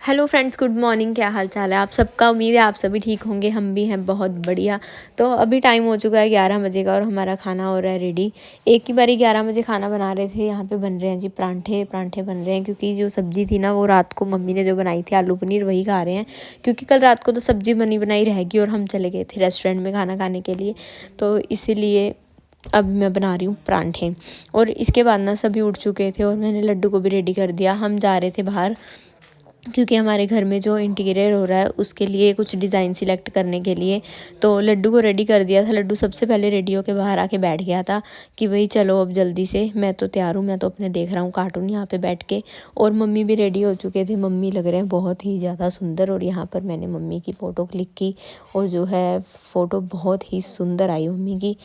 Hello friends, good morning. क्या हाल चाल है आप सबका? उम्मीद है आप सभी ठीक होंगे। हम भी हैं बहुत बढ़िया। तो अभी टाइम हो चुका है 11 बजे का और हमारा खाना हो रहा है रेडी। एक ही बारी 11 बजे खाना बना रहे थे। यहाँ पे बन रहे हैं जी परांठे परांठे बन रहे हैं, क्योंकि जो सब्ज़ी थी ना वो रात को मम्मी ने जो बनाई थी आलू पनीर वही खा रहे हैं, क्योंकि कल रात को तो सब्ज़ी बनी बनाई रहेगी और हम चले गए थे रेस्टोरेंट में खाना खाने के लिए। तो इसीलिए अब मैं बना रही हूँ परांठे। और इसके बाद ना सभी उठ चुके थे और मैंने लड्डू को भी रेडी कर दिया। हम जा रहे थे बाहर, क्योंकि हमारे घर में जो इंटीरियर हो रहा है उसके लिए कुछ डिज़ाइन सिलेक्ट करने के लिए। तो लड्डू को रेडी कर दिया था। लड्डू सबसे पहले रेडी होकर बाहर आके बैठ गया था कि भाई चलो अब जल्दी से, मैं तो तैयार हूँ, मैं तो अपने देख रहा हूँ कार्टून यहाँ पे बैठ के। और मम्मी भी रेडी हो चुके थे। मम्मी लग रहे हैं बहुत ही ज़्यादा सुंदर। और यहाँ पर मैंने मम्मी की फ़ोटो क्लिक की और जो है फ़ोटो बहुत ही सुंदर आई मम्मी की।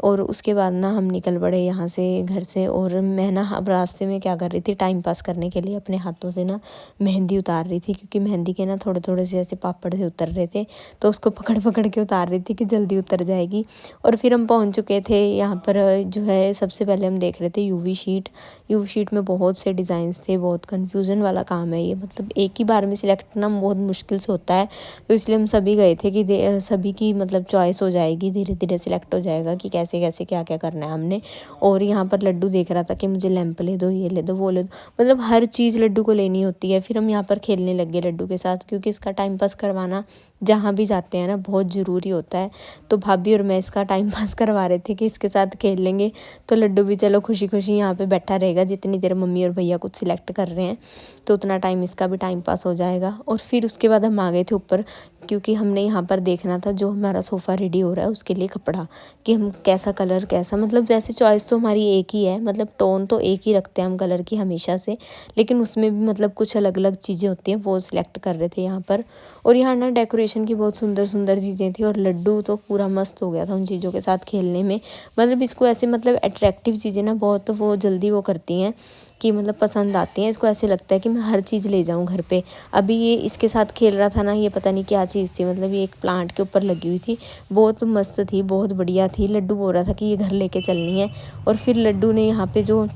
और उसके बाद ना हम निकल पड़े यहाँ से घर से। और मैं ना अब रास्ते में क्या कर रही थी, टाइम पास करने के लिए अपने हाथों से ना मेहंदी उतार रही थी, क्योंकि मेहंदी के ना थोड़े थोड़े से ऐसे पापड़ से उतर रहे थे। तो उसको पकड़ पकड़ के उतार रही थी कि जल्दी उतर जाएगी। और फिर हम पहुंच चुके थे यहाँ पर। जो है सबसे पहले हम देख रहे थे यूवी शीट में बहुत से डिज़ाइंस थे। बहुत कन्फ्यूज़न वाला काम है ये, मतलब एक ही बार में सिलेक्ट करना बहुत मुश्किल से होता है। तो इसलिए हम सभी गए थे कि सभी की मतलब चॉइस हो जाएगी, धीरे धीरे सिलेक्ट हो जाएगा कि कैसे कैसे क्या क्या करना है हमने। और यहाँ पर लड्डू देख रहा था कि मुझे लैंप ले दो, ये ले दो, वो ले दो, मतलब हर चीज़ लड्डू को लेनी होती है। फिर हम यहाँ पर खेलने लग गए लड्डू के साथ, क्योंकि इसका टाइम पास करवाना जहाँ भी जाते हैं ना बहुत ज़रूरी होता है। तो भाभी और मैं इसका टाइम पास करवा रहे थे कि इसके साथ खेल लेंगे। तो लड्डू भी चलो खुशी खुशी यहाँ पे बैठा रहेगा, जितनी देर मम्मी और भैया कुछ सिलेक्ट कर रहे हैं तो उतना टाइम इसका भी टाइम पास हो जाएगा। और फिर उसके बाद हम आ गए थे ऊपर, क्योंकि हमने यहाँ पर देखना था जो हमारा सोफ़ा रेडी हो रहा है उसके लिए कपड़ा, कि हम कैसा कलर कैसा, मतलब वैसे चॉइस तो हमारी एक ही है, मतलब टोन तो एक ही रखते हैं हम कलर की हमेशा से, लेकिन उसमें भी मतलब कुछ अलग अलग चीज़ें होती हैं, वो सिलेक्ट कर रहे थे यहाँ पर। और यहाँ ना डेकोरेशन की बहुत सुंदर सुंदर चीज़ें थी। और लड्डू तो पूरा मस्त हो गया था उन चीज़ों के साथ खेलने में। मतलब इसको ऐसे मतलब अट्रैक्टिव चीज़ें ना बहुत वो जल्दी वो करती हैं कि मतलब पसंद आती हैं। इसको ऐसे लगता है कि मैं हर चीज़ ले जाऊँ घर पे। अभी ये इसके साथ खेल रहा था ना, ये पता नहीं क्या चीज़ थी, मतलब ये एक प्लांट के ऊपर लगी हुई थी, बहुत मस्त थी, बहुत बढ़िया थी। लड्डू बोल रहा था कि ये घर लेके चलनी है। और फिर लड्डू ने यहाँ पे जो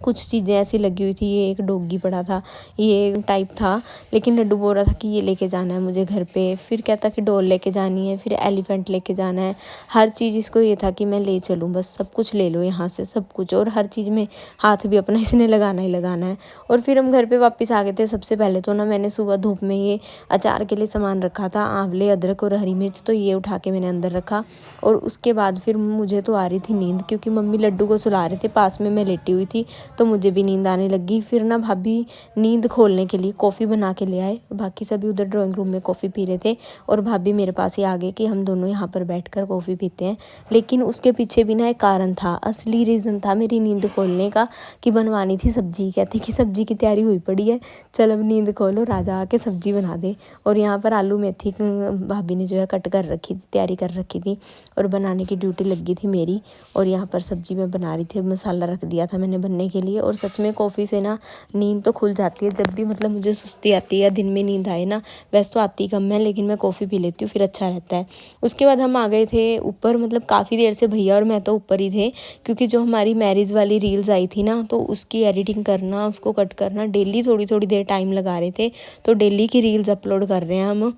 कुछ चीज़ें ऐसी लगी हुई थी, ये एक डॉगी पड़ा था, ये टाइप था, लेकिन लड्डू बोल रहा था कि ये लेके जाना है मुझे घर पे। फिर कहता कि डॉल लेके जानी है, फिर एलिफेंट लेके जाना है। हर चीज़ इसको ये था कि मैं ले चलूँ, बस सब कुछ ले लो यहाँ से सब कुछ। और हर चीज़ में हाथ भी अपना इसने लगाना ही लगाना है। और फिर हम घर पे वापस आ गए थे। सबसे पहले तो ना मैंने सुबह धूप में ये अचार के लिए सामान रखा था, आंवले, अदरक और हरी मिर्च, तो ये उठा के मैंने अंदर रखा। और उसके बाद फिर मुझे तो आ रही थी नींद, क्योंकि मम्मी लड्डू को सुला रहे थे, पास में मैं लेटी हुई थी, तो मुझे भी नींद आने लगी। फिर ना भाभी नींद खोलने के लिए कॉफ़ी बना के ले आए। बाकी सभी उधर ड्राइंग रूम में कॉफ़ी पी रहे थे और भाभी मेरे पास ही आ गए कि हम दोनों यहाँ पर बैठकर कॉफ़ी पीते हैं। लेकिन उसके पीछे भी ना एक कारण था, असली रीज़न था मेरी नींद खोलने का, कि बनवानी थी सब्जी। कहती कि सब्जी की तैयारी हुई पड़ी है, चल अब नींद खोलो, राजा आके सब्जी बना दे। और यहाँ पर आलू मेथी भाभी ने जो है कट कर रखी थी, तैयारी कर रखी थी, और बनाने की ड्यूटी लगी थी मेरी। और यहाँ पर सब्जी मैं बना रही थी, मसाला रख दिया था मैंने बनने के लिए। और सच में कॉफ़ी से ना नींद तो खुल जाती है। जब भी मतलब मुझे सुस्ती आती है या दिन में नींद आए ना, वैसे तो आती कम है, लेकिन मैं कॉफ़ी पी लेती हूँ, फिर अच्छा रहता है। उसके बाद हम आ गए थे ऊपर, मतलब काफ़ी देर से भैया और मैं तो ऊपर ही थे, क्योंकि जो हमारी मैरिज वाली रील्स आई थी ना, तो उसकी एडिटिंग करना, उसको कट करना, डेली थोड़ी थोड़ी देर टाइम लगा रहे थे। तो डेली की रील्स अपलोड कर रहे हैं हम।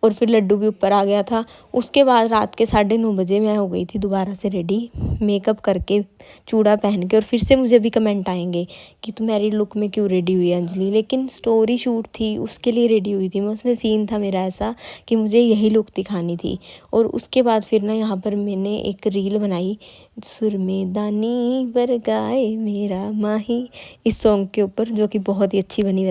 और फिर लड्डू भी ऊपर आ गया था। उसके बाद रात के 9:30 बजे मैं हो गई थी दोबारा से रेडी, मेकअप करके, चूड़ा पहन के। और फिर से मुझे भी कमेंट आएंगे कि तुम मैरिड लुक में क्यों रेडी हुई अंजलि, लेकिन स्टोरी शूट थी उसके लिए रेडी हुई थी मैं, उसमें सीन था मेरा ऐसा कि मुझे यही लुक दिखानी थी। और उसके बाद फिर ना यहाँ पर मैंने एक रील बनाई, सुर में दानी बरगाए मेरा माही, इस सॉन्ग के ऊपर, जो कि बहुत ही अच्छी बनी।